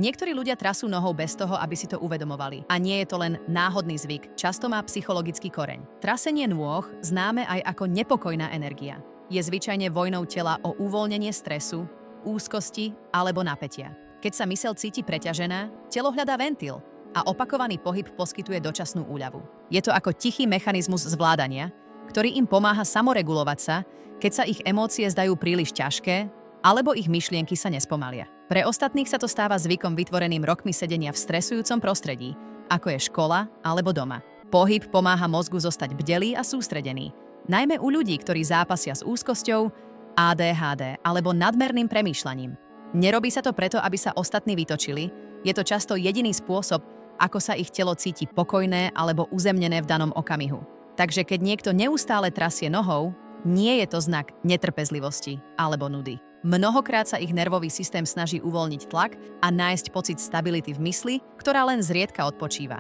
Niektorí ľudia trasú nohou bez toho, aby si to uvedomovali. A nie je to len náhodný zvyk, často má psychologický koreň. Trasenie nôh, známe aj ako nepokojná energia, je zvyčajne vojnou tela o uvoľnenie stresu, úzkosti alebo napätia. Keď sa myseľ cíti preťažená, telo hľadá ventil a opakovaný pohyb poskytuje dočasnú úľavu. Je to ako tichý mechanizmus zvládania, ktorý im pomáha samoregulovať sa, keď sa ich emócie zdajú príliš ťažké alebo ich myšlienky sa nespomalia. Pre ostatných sa to stáva zvykom vytvoreným rokmi sedenia v stresujúcom prostredí, ako je škola alebo doma. Pohyb pomáha mozgu zostať bdelý a sústredený, najmä u ľudí, ktorí zápasia s úzkosťou, ADHD alebo nadmerným premýšľaním. Nerobí sa to preto, aby sa ostatní vytočili, je to často jediný spôsob, ako sa ich telo cíti pokojné alebo uzemnené v danom okamihu. Takže keď niekto neustále trasie nohou, nie je to znak netrpezlivosti alebo nudy. Mnohokrát sa ich nervový systém snaží uvoľniť tlak a nájsť pocit stability v mysli, ktorá len zriedka odpočíva.